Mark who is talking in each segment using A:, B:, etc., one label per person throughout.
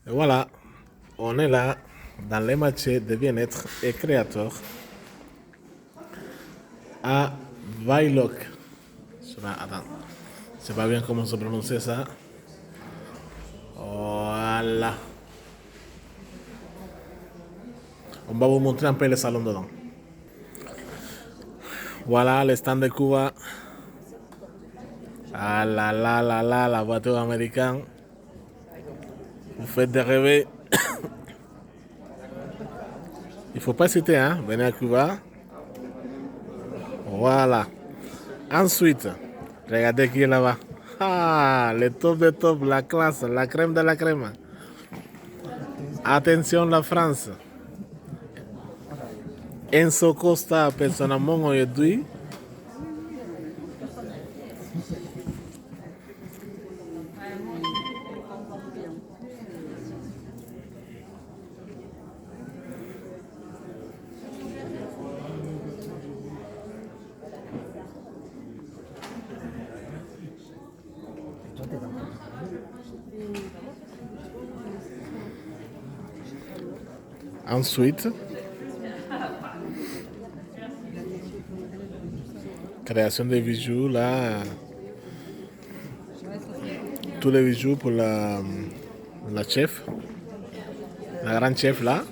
A: Et voilà, on est là dans les marchés de bien-être et créateurs à Vailok. Attends, je sais pas bien comment se prononcer ça. Voilà. On va vous montrer un peu le salon dedans. Voilà le stand de Cuba. Ah là là là là, la voiture américaine. Vous faites des rêves. Il faut pas hésiter, hein. Venez à Cuba. Voilà. Ensuite, regardez qui est là-bas. Ah, le top de top, la classe, la crème de la crème. Attention la France. Enzo Costa, personnellement, aujourd'hui. Ensuite, création de bijoux, là. Tous les bijoux pour la chef. La grande chef, là.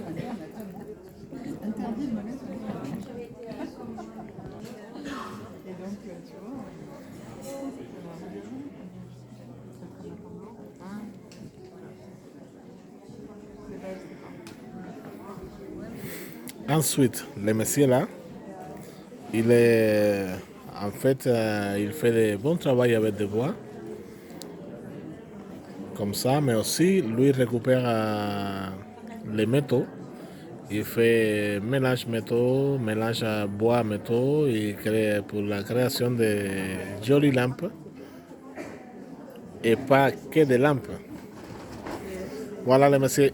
A: Ensuite, le monsieur là, il est en fait, il fait de bon travail avec des bois, comme ça, mais aussi lui récupère les métaux. Il fait mélange métaux, mélange à bois métaux, il crée pour la création de jolies lampes et pas que des lampes. Voilà le monsieur.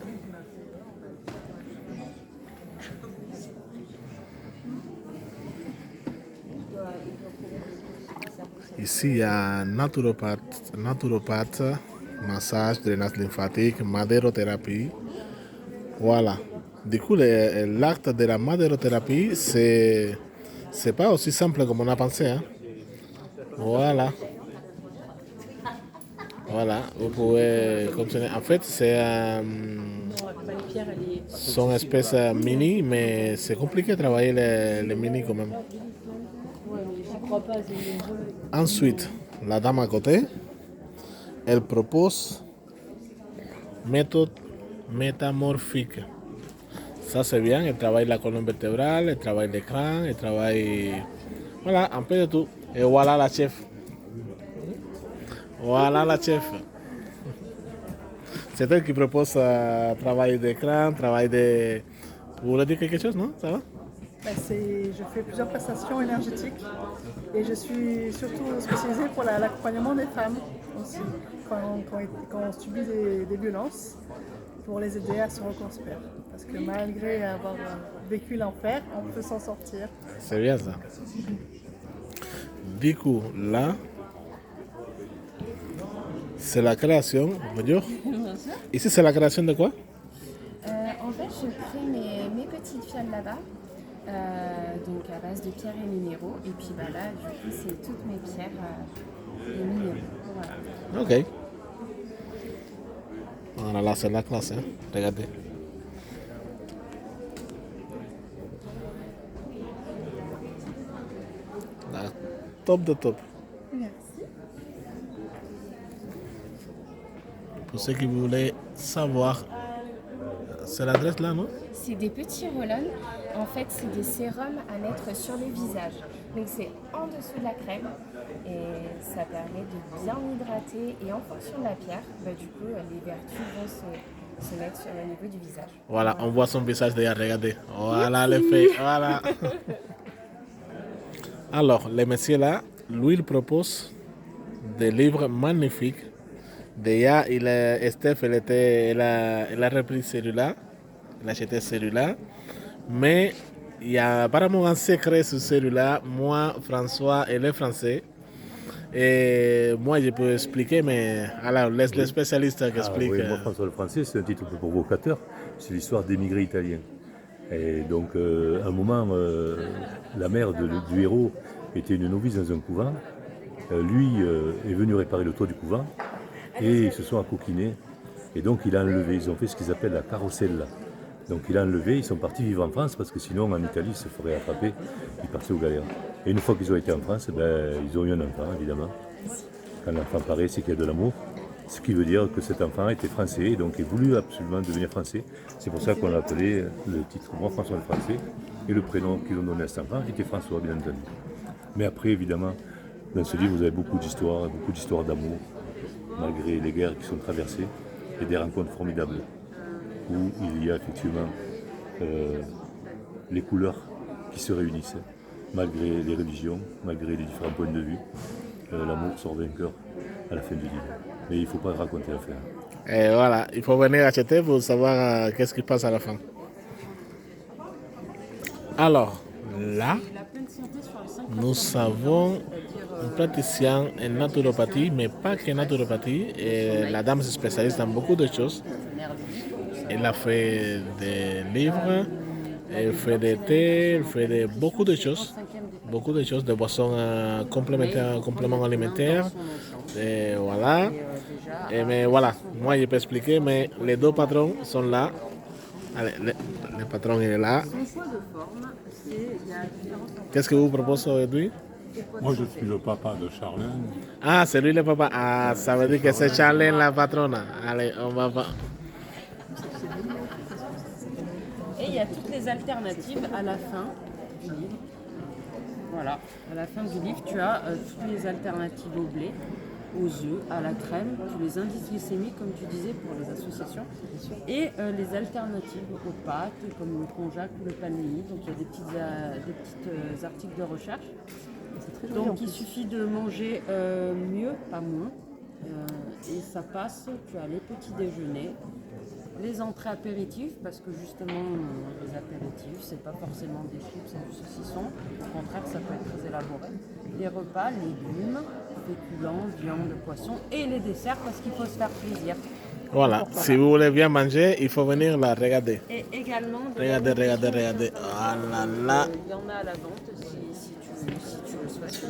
A: Ici, il y a naturopathe, massage, drainage lymphatique, madérothérapie. Voilà. Du coup, l'acte de la madérothérapie, c'est pas aussi simple comme on a pensé. Hein. Voilà. Voilà. Vous pouvez continuer. En fait, c'est son espèce mini, mais c'est compliqué de travailler les mini quand même. Ensuite, la dame à côté, elle propose méthode métamorphique. Ça c'est bien, elle travaille la colonne vertébrale, elle travaille l'écran, elle travaille... Voilà, un peu de tout. Et voilà la chef. Voilà la chef. C'est elle qui propose travail d'écran, travail de... Vous voulez dire quelque chose, non? Ça va?
B: Je fais plusieurs prestations énergétiques et je suis surtout spécialisée pour l'accompagnement des femmes aussi, quand on subit des violences, pour les aider à se reconstruire. Parce que malgré avoir vécu l'enfer, on peut s'en sortir.
A: C'est bien ça. Du coup, là, c'est la création. Bonjour. Ici, c'est la création de quoi?
C: En fait, je crée mes petites fiales là-bas, donc à base de pierres et minéraux. Et puis bah, là, du coup, c'est toutes mes pierres et minéraux. Voilà.
A: Ok. Voilà, là, c'est la classe. Hein. Regardez. La top de top.
B: Merci.
A: Pour ceux qui voulaient savoir, c'est l'adresse là, non?
C: C'est des petits roll-on. En fait, c'est des sérums à mettre sur le visage. Donc c'est en dessous de la crème et ça permet de bien hydrater. Et en fonction de la pierre, bah, du coup, les vertus vont se mettre sur le niveau du visage.
A: Voilà, on voit son visage déjà, regardez. Voilà l'effet, voilà. Alors, le monsieur là, lui, il propose des livres magnifiques. Déjà, Steph, elle a repris celui-là. Elle a acheté celui-là. Mais il y a apparemment un secret sur celui-là. Moi, François et les Français, Et moi, je peux expliquer, mais alors, laisse le spécialiste qui explique.
D: Oui, moi, François le Français, c'est un titre un peu provocateur. C'est l'histoire d'émigrés italiens. Et donc, à un moment, la mère du héros était une novice dans un couvent. Lui est venu réparer le toit du couvent et ils se sont accoquinés. Et donc, il a enlevé. Ils ont fait ce qu'ils appellent la carrossella. Donc, il a enlevé. Ils sont partis vivre en France parce que sinon, en Italie, ils se feraient attraper. Ils partaient aux galères. Et une fois qu'ils ont été en France, ils ont eu un enfant, évidemment. Quand l'enfant paraît, c'est qu'il y a de l'amour. Ce qui veut dire que cet enfant était français et donc il voulu absolument devenir français. C'est pour ça qu'on l'a appelé le titre Moi François le Français et le prénom qu'ils ont donné à cet enfant était François, bien entendu. Mais après, évidemment, dans ce livre, vous avez beaucoup d'histoires d'amour, malgré les guerres qui sont traversées et des rencontres formidables où il y a effectivement les couleurs qui se réunissent, malgré les religions, malgré les différents points de vue. L'amour sort vainqueur à la fin du livre. Mais il ne faut pas raconter la fin.
A: Et voilà, il faut venir acheter pour savoir qu'est-ce qui passe à la fin. Alors, là, nous avons un praticien en naturopathie, mais pas que naturopathie. Et la dame se spécialise dans beaucoup de choses. Elle a fait des livres, elle fait des thés, elle fait beaucoup de choses, de boissons compléments alimentaires. Et voilà. Mais voilà, moi je peux expliquer, mais les deux patrons sont là. Allez, le patron il est là. Qu'est-ce que vous proposez aujourd'hui?
E: Moi, je suis le papa de Charlène.
A: Ah, c'est lui le papa. Ah, ça veut dire que c'est Charlène la patronne. Allez, on va voir.
F: Et il y a toutes les alternatives à la fin du livre. Voilà, à la fin du livre, tu as toutes les alternatives au blé, aux œufs, à la crème, tous les indices glycémiques, comme tu disais, pour les associations, et les alternatives aux pâtes, comme le konjac ou le palmilly. Donc il y a des petits articles de recherche. Donc il suffit de manger mieux, pas moins. Et ça passe, tu as les petits déjeuners, les entrées apéritives, parce que justement les apéritifs, c'est pas forcément des chips et du saucisson, au contraire ça peut être très élaboré. Les repas, légumes, féculents, viande, poisson et les desserts parce qu'il faut se faire plaisir.
A: Voilà, si vous voulez bien manger, il faut venir la regarder.
F: Et également,
A: Regardez. Ah là là.
F: il y en a à la vente si tu le souhaites.